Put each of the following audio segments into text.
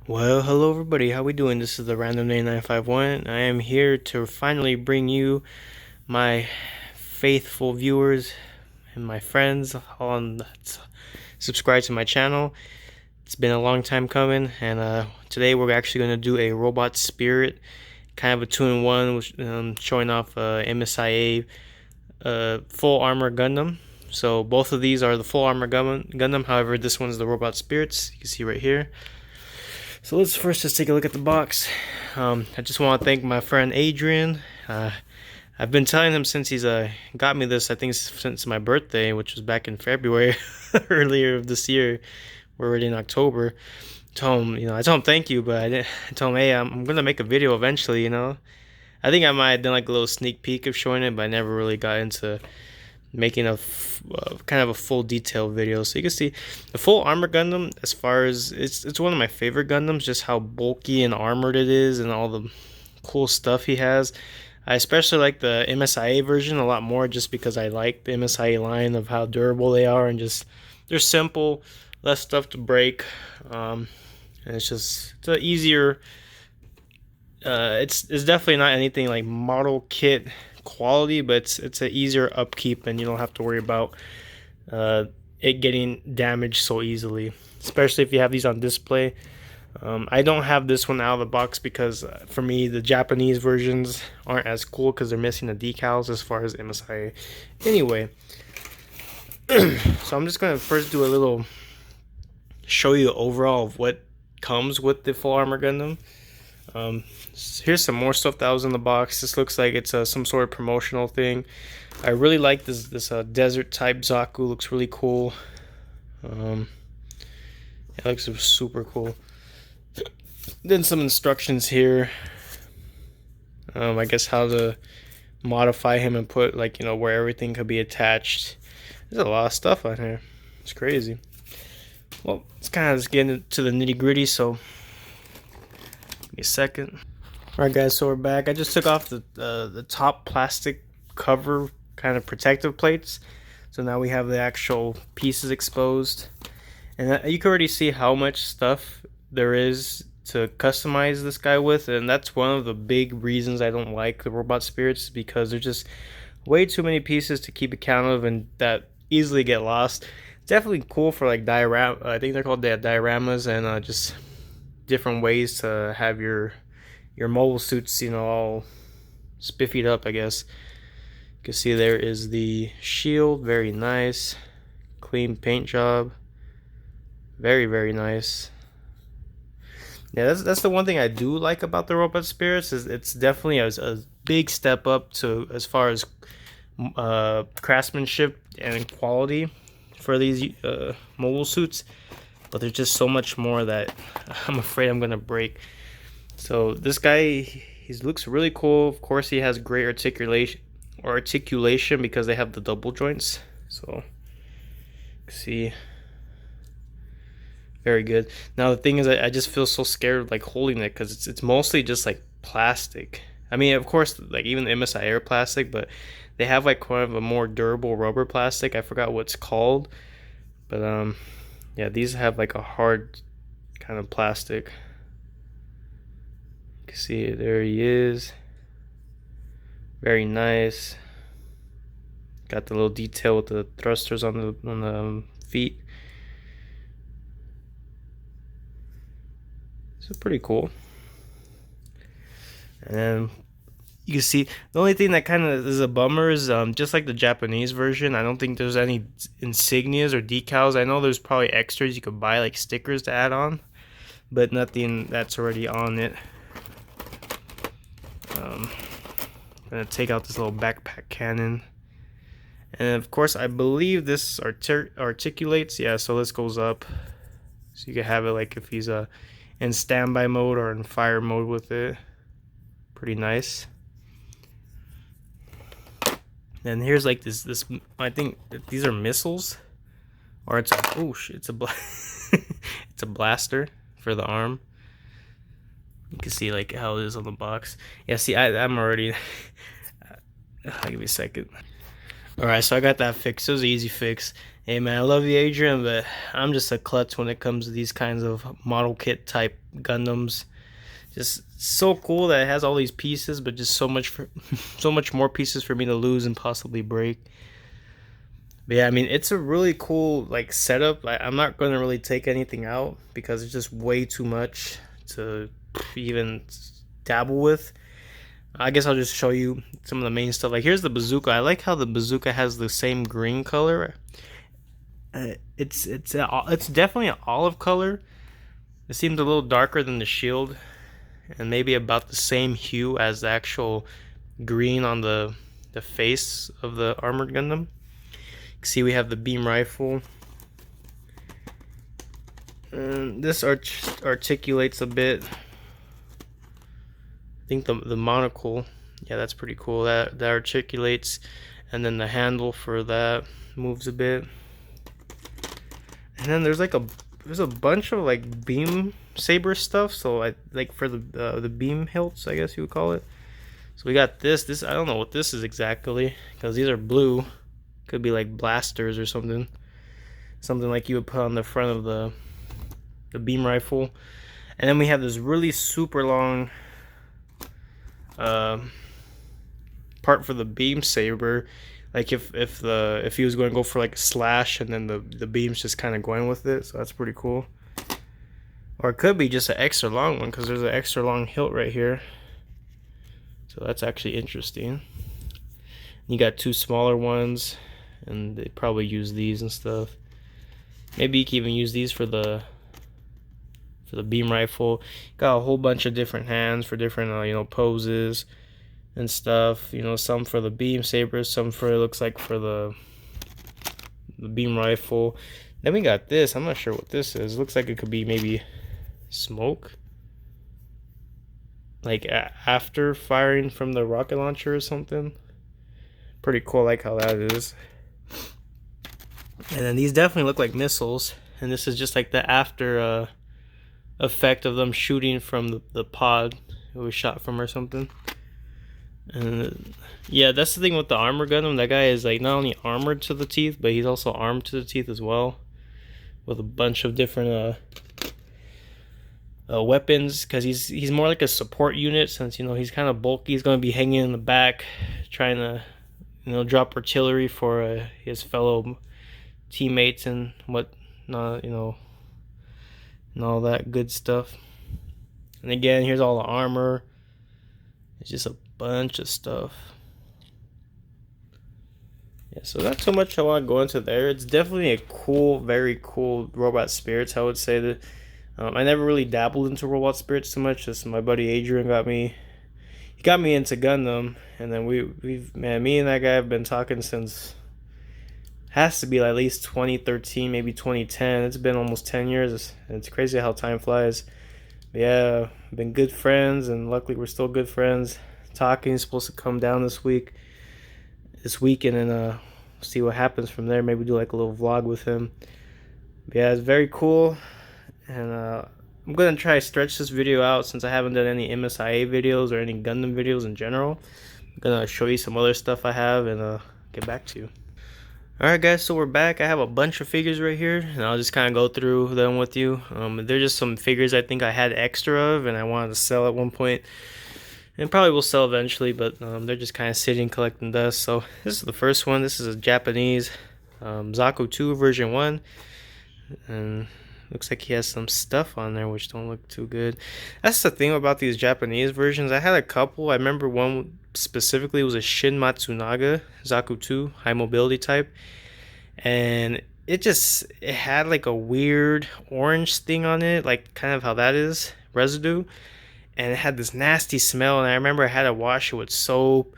Well, hello everybody. How we doing? This is the Random Day 951. I am here to finally bring you my faithful viewers and my friends on subscribe to my channel. It's been a long time coming, and today we're actually going to do a robot spirit, kind of a two-in-one, showing off MSIA full armor Gundam. So both of these are the full armor Gundam. However, this one's the robot spirits. You can see right here. So let's first just take a look at the box. I just want to thank my friend Adrian. I've been telling him since he's got me this, I think since my birthday, which was back in February, earlier of this year. We're already in October. I told him thank you, but I told him, hey, I'm gonna make a video eventually. I think I might have done like a little sneak peek of showing it, but I never really got into making a kind of a full detailed video. So you can see the full armor Gundam, as far as it's one of my favorite Gundams, just how bulky and armored it is and all the cool stuff he has. I especially like the MSIA version a lot more, just because I like the MSIA line of how durable they are, and just they're simple, less stuff to break, and it's a easier it's definitely not anything like model kit quality, but it's an easier upkeep, and you don't have to worry about it getting damaged so easily, especially if you have these on display. I don't have this one out of the box because for me the Japanese versions aren't as cool because they're missing the decals as far as MSIA. Anyway, so I'm just gonna first do a little show you overall of what comes with the full armor Gundam. Here's some more stuff that was in the box. This looks like it's some sort of promotional thing. I really like this desert type Zaku. Looks really cool. It looks super cool. Then some instructions here. I guess how to modify him and put where everything could be attached. There's a lot of stuff on here. It's crazy. Well, let's kind of just get into the nitty gritty. So give me a second. Alright guys, so we're back. I just took off the top plastic cover kind of protective plates. So now we have the actual pieces exposed. And you can already see how much stuff there is to customize this guy with. And that's one of the big reasons I don't like the robot spirits, because there's just way too many pieces to keep account of and that easily get lost. It's definitely cool for like diorama. I think they're called dioramas, and just different ways to have your mobile suits, all spiffied up, I guess. You can see there is the shield, very nice, clean paint job, very nice. Yeah, that's the one thing I do like about the robot spirits, is it's definitely a big step up to as far as craftsmanship and quality for these mobile suits, but there's just so much more that I'm afraid I'm gonna break. So this guy, he looks really cool. Of course, he has great articulation because they have the double joints. So see, very good. Now the thing is, I just feel so scared like holding it, because it's mostly just like plastic. I mean, of course, like even the MSI are plastic, but they have like kind of a more durable rubber plastic. I forgot what it's called, but yeah, these have like a hard kind of plastic. You can see it, there he is. Very nice. Got the little detail with the thrusters on the feet. So pretty cool. And you can see the only thing that kind of is a bummer is just like the Japanese version, I don't think there's any insignias or decals. I know there's probably extras you could buy, like stickers to add on, but nothing that's already on it. I'm gonna take out this little backpack cannon, and of course I believe this articulates. Yeah, so this goes up, so you can have it like if he's in standby mode or in fire mode with it. Pretty nice. And here's like this I think these are missiles, or it's it's a blaster for the arm. You can see like how it is on the box. Yeah, see, I'm already give me a second. Alright, so I got that fixed. It was an easy fix. Hey man, I love you, Adrian, but I'm just a klutz when it comes to these kinds of model kit type Gundams. Just so cool that it has all these pieces, but just so much so much more pieces for me to lose and possibly break. But yeah, I mean, it's a really cool like setup. I'm not gonna really take anything out because it's just way too much to even dabble with. I guess I'll just show you some of the main stuff. Like here's the bazooka. I like how the bazooka has the same green color. It's definitely an olive color. It seems a little darker than the shield, and maybe about the same hue as the actual green on the face of the armored Gundam. You can see we have the beam rifle. And this articulates a bit. I think the monocle, yeah, that's pretty cool. That articulates, and then the handle for that moves a bit. And then there's a bunch of like beam saber stuff. So I like for the beam hilts, I guess you would call it. So we got this. I don't know what this is exactly because these are blue. Could be like blasters or something. Something like you would put on the front of the beam rifle. And then we have this really super long part for the beam saber. Like if he was going to go for like a slash and then the beam's just kind of going with it, so that's pretty cool. Or it could be just an extra long one because there's an extra long hilt right here, so that's actually interesting. You got two smaller ones, and they probably use these and stuff. Maybe you can even use these for the beam rifle. Got a whole bunch of different hands for different poses and stuff. Some for the beam sabers, some for, it looks like, for the beam rifle. Then we got this. I'm not sure what this is. It looks like it could be maybe smoke, like after firing from the rocket launcher or something. Pretty cool. I like how that is. And then these definitely look like missiles, and this is just like the after effect of them shooting from the pod it was shot from or something. And yeah, that's the thing with the armor Gundam. That guy is like not only armored to the teeth, but he's also armed to the teeth as well, with a bunch of different weapons. Because he's more like a support unit, since he's kind of bulky. He's going to be hanging in the back, trying to drop artillery for his fellow teammates and whatnot, and all that good stuff. And again, here's all the armor. It's just a bunch of stuff. Yeah, so not so much I want to go into there. It's definitely a cool, very cool robot spirits. I would say that I never really dabbled into robot spirits too much. Just my buddy Adrian got me into Gundam, and then me and that guy have been talking since, has to be like at least 2013, maybe 2010. It's been almost 10 years. It's crazy how time flies. But yeah, been good friends, and luckily we're still good friends. Talking, supposed to come down this weekend, and see what happens from there. Maybe do like a little vlog with him. But yeah, it's very cool, and I'm gonna try to stretch this video out since I haven't done any MSIA videos or any Gundam videos in general. I'm gonna show you some other stuff I have and get back to you. Alright guys, so we're back. I have a bunch of figures right here, and I'll just kind of go through them with you. They're just some figures I think I had extra of and I wanted to sell at one point, and probably will sell eventually, but they're just kind of sitting collecting dust. So this is the first one. This is a Japanese Zaku 2 version 1, and looks like he has some stuff on there which don't look too good. That's the thing about these Japanese versions. I had a couple. I remember one specifically was a Shin Matsunaga Zaku 2 high mobility type, and it had like a weird orange thing on it, like kind of how that is, residue, and it had this nasty smell. And I remember I had to wash it with soap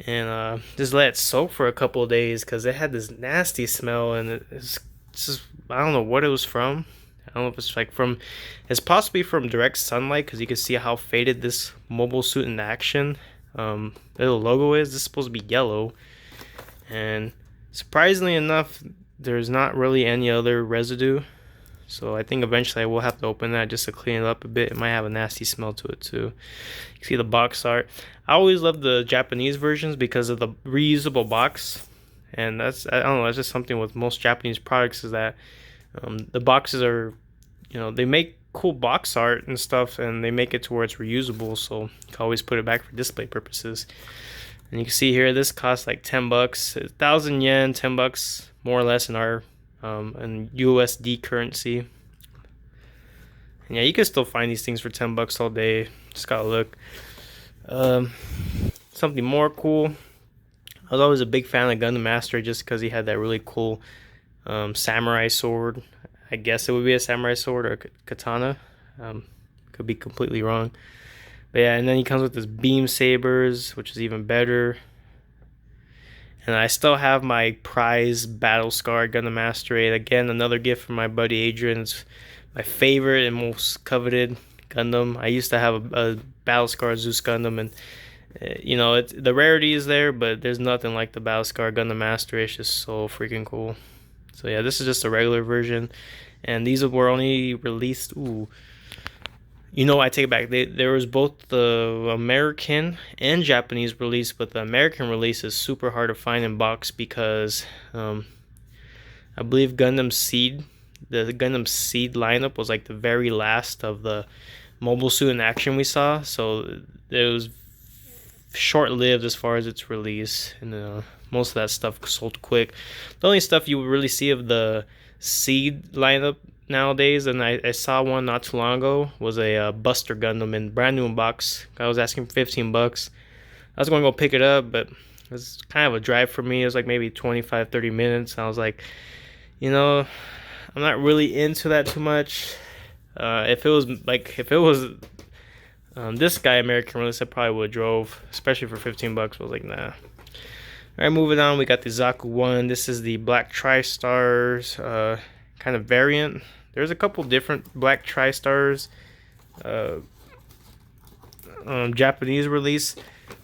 and just let it soak for a couple of days because it had this nasty smell, and it's just, I don't know what it was from. I don't know if it's possibly from direct sunlight, because you can see how faded this mobile suit in action the little logo is. This is supposed to be yellow, and surprisingly enough, there's not really any other residue. So I think eventually I will have to open that just to clean it up a bit. It might have a nasty smell to it too. You can see the box art. I always love the Japanese versions because of the reusable box. and I don't know, that's just something with most Japanese products, is that the boxes are, they make cool box art and stuff, and they make it to where it's reusable, so you can always put it back for display purposes. And you can see here, this costs like 10 bucks, 1,000 yen, 10 bucks more or less in our in USD currency. And yeah, you can still find these things for 10 bucks all day. Just gotta look. Something more cool. I was always a big fan of Gundam MSIA just because he had that really cool samurai sword. I guess it would be a samurai sword or a katana. Could be completely wrong. But yeah, and then he comes with his beam sabers, which is even better. And I still have my prize battle scar Gundam MSIA. Again, another gift from my buddy Adrian. It's my favorite and most coveted Gundam. I used to have a battle scar Zeus Gundam, and the rarity is there, but there's nothing like the battle scar Gundam MSIA. It's just so freaking cool. So yeah, this is just a regular version, and these were only released. I take it back. There was both the American and Japanese release, but the American release is super hard to find in box because I believe the Gundam Seed lineup was like the very last of the Mobile Suit in Action we saw, so it was short-lived as far as its release, and most of that stuff sold quick. The only stuff you would really see of the Seed lineup nowadays, and I saw one not too long ago, was a Buster Gundam in brand new in box. I was asking for 15 bucks. I was going to go pick it up, but it was kind of a drive for me. It was like maybe 25-30 minutes, and I was like, I'm not really into that too much. If it was this guy American release, I probably would have drove, especially for 15 bucks. I was like, nah. Alright, moving on, we got the Zaku 1. This is the Black Tri-Stars kind of variant. There's a couple different Black Tri-Stars Japanese release.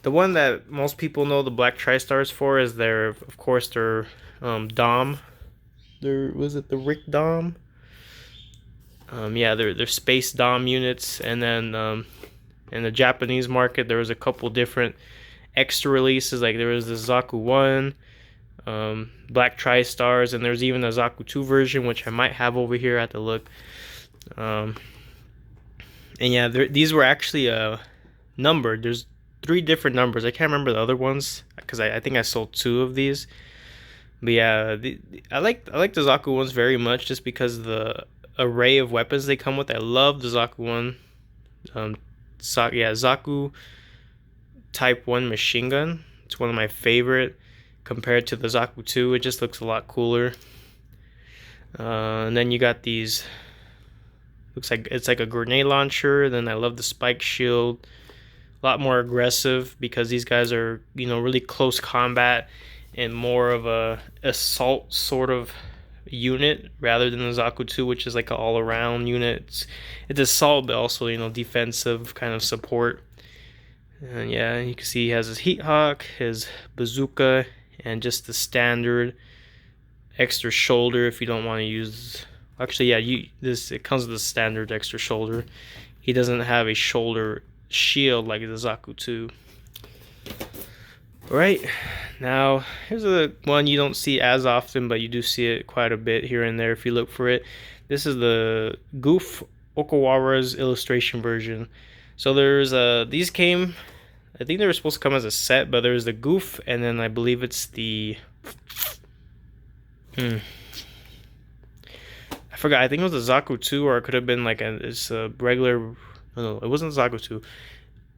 The one that most people know the Black Tri-Stars for is their Dom. Was it the Rick Dom? Yeah, they're space Dom units, and then in the Japanese market there was a couple different extra releases. Like there was the Zaku 1, Black Tri-Stars, and there's even a Zaku 2 version, which I might have over here. I have to look. And yeah, these were actually numbered. There's 3 different numbers. I can't remember the other ones because I think I sold 2 of these. But yeah, I like the Zaku ones very much, just because of the array of weapons they come with. I love the Zaku one. Zaku Type 1 machine gun. It's one of my favorite compared to the Zaku 2. It just looks a lot cooler. And then you got these. Looks like it's like a grenade launcher. Then I love the spike shield. A lot more aggressive because these guys are, really close combat and more of a assault sort of unit rather than the Zaku 2, which is like an all-around unit. It's assault, but also, defensive kind of support. And yeah, you can see he has his Heat Hawk, his Bazooka, and just the standard extra shoulder if you don't want to use. Actually, yeah, it comes with the standard extra shoulder. He doesn't have a shoulder shield like the Zaku 2. Alright, now here's a one you don't see as often, but you do see it quite a bit here and there if you look for it. This is the Goof Okawara's illustration version. So there's these came, I think they were supposed to come as a set, but there's the Goof, and then I believe it's the I forgot. I think it was the Zaku 2, or it could have been like it's a regular. No, it wasn't the Zaku 2.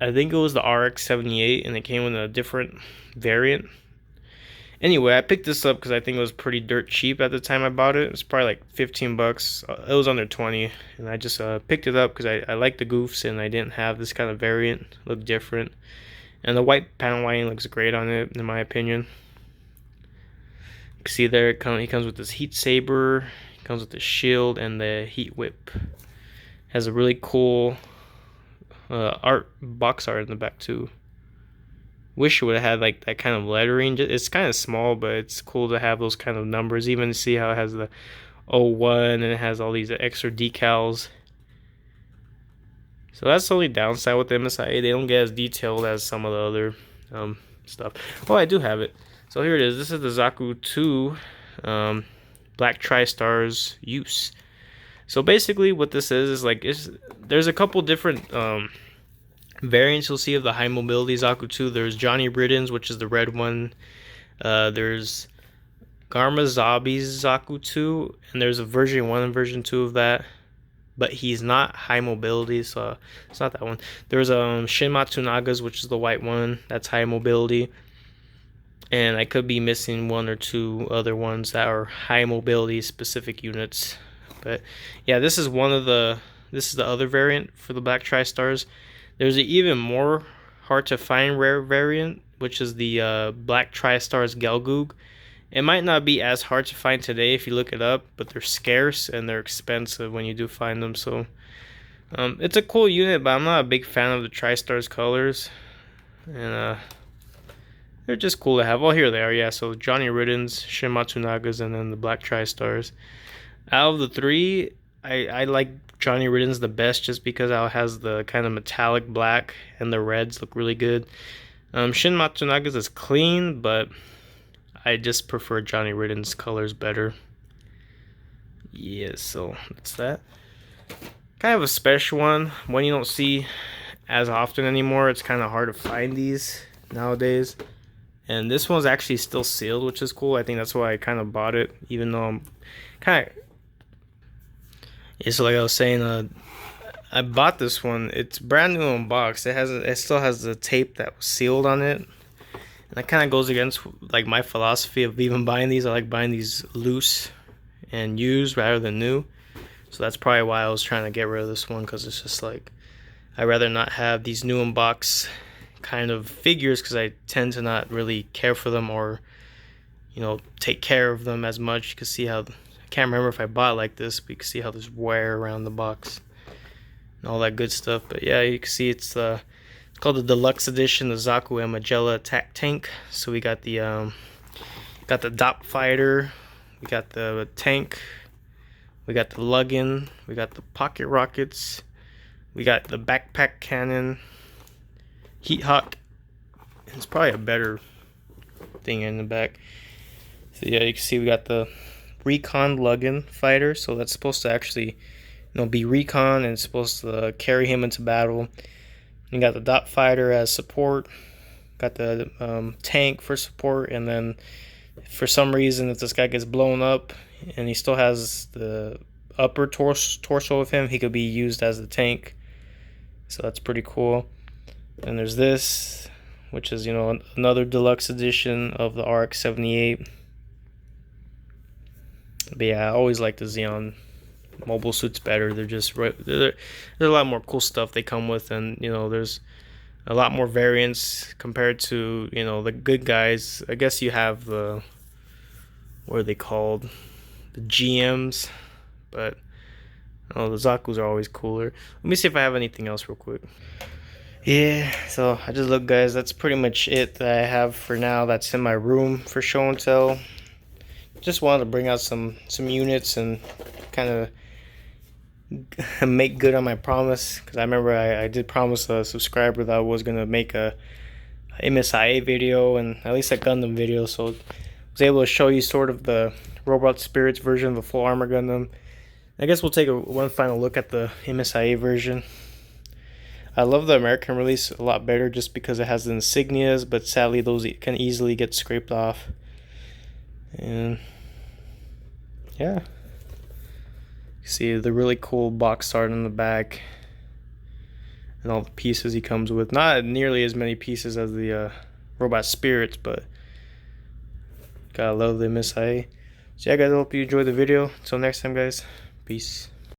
I think it was the RX-78, and it came with a different variant. Anyway, I picked this up because I think it was pretty dirt cheap at the time I bought it. It's probably like 15 bucks. It was under 20, and I just picked it up because I like the goofs, and I didn't have this kind of variant. It looked different, and the white panel lining looks great on it, in my opinion. You can see there, he comes with this heat saber. He comes with the shield and the heat whip. Has a really cool box art in the back too. Wish it would have had like that kind of lettering. It's kind of small, but it's cool to have those kind of numbers. Even to see how it has the 01 and it has all these extra decals. So that's the only downside with the MSIA. They don't get as detailed as some of the other stuff. Oh, I do have it. So here it is. This is the Zaku 2 Black Tri-Stars use. So basically what this is like, there's a couple different variants you'll see of the high mobility Zaku 2. There's Johnny Ridden's, which is the red one. There's Garma Zabi's Zaku 2, and there's a version 1 and version 2 of that. But he's not high mobility, so it's not that one. There's Shin Matsunaga's, which is the white one. That's high mobility. And I could be missing one or two other ones that are high mobility specific units. But yeah, this is the other variant for the Black Tri-Stars. There's an even more hard to find rare variant, which is the Black Tri-Stars Gelgoog. It might not be as hard to find today if you look it up, but they're scarce and they're expensive when you do find them. So it's a cool unit, but I'm not a big fan of the Tri-Stars colors. And they're just cool to have. Oh, here they are. Yeah, so Johnny Ridden's, Shin Matsunaga's, and then the Black Tri-Stars. Out of the three, I like Johnny Ridden's the best just because it has the kind of metallic black and the reds look really good. Shin Matsunaga's is clean, but I just prefer Johnny Ridden's colors better. Yeah, so that's that. Kind of a special one you don't see as often anymore. It's kind of hard to find these nowadays. And this one's actually still sealed, which is cool. I think that's why I kind of bought it, even though I'm kind of... Yeah, so like I was saying, I bought this one. It's brand new unboxed. It still has the tape that was sealed on it. And that kind of goes against like my philosophy of even buying these. I like buying these loose and used rather than new. So that's probably why I was trying to get rid of this one, because it's just like I'd rather not have these new unbox kind of figures, because I tend to not really care for them or, you know, take care of them as much. You can see how, I can't remember if I bought it like this, but you can see how there's wear around the box and all that good stuff. But yeah, you can see it's called the deluxe edition, the Zaku and Magella attack tank. So we got the Dop Fighter, we got the tank, we got the Luggin, we got the pocket rockets, we got the backpack cannon, Heat Hawk. It's probably a better thing in the back. So yeah, you can see we got the Recon Luggin fighter. So that's supposed to actually, you know, be recon and it's supposed to carry him into battle. You got the Dot Fighter as support. Got the tank for support, and then for some reason, if this guy gets blown up and he still has the upper torso of him, he could be used as the tank. So that's pretty cool. And there's this, which is, you know, another deluxe edition of the RX-78. But yeah, I always like the Xeon mobile suits better. There's a lot more cool stuff they come with, and you know, there's a lot more variants compared to, you know, the good guys. I guess you have the, what are they called, the GMs, but oh, the Zakus are always cooler. Let me see if I have anything else real quick. Yeah, so I just look, guys, that's pretty much it that I have for now. That's in my room for show and tell. Just wanted to bring out some units and kind of make good on my promise, because I remember I did promise a subscriber that I was going to make a MSIA video and at least a Gundam video, so I was able to show you sort of the Robot Spirits version of the full armor Gundam. I guess we'll take one final look at the MSIA version. I love the American release a lot better just because it has the insignias, but sadly those can easily get scraped off. And yeah, you see the really cool box art in the back and all the pieces he comes with. Not nearly as many pieces as the Robot Spirits, but gotta love the MSIA. So yeah, guys, I hope you enjoyed the video. Until next time, guys, peace.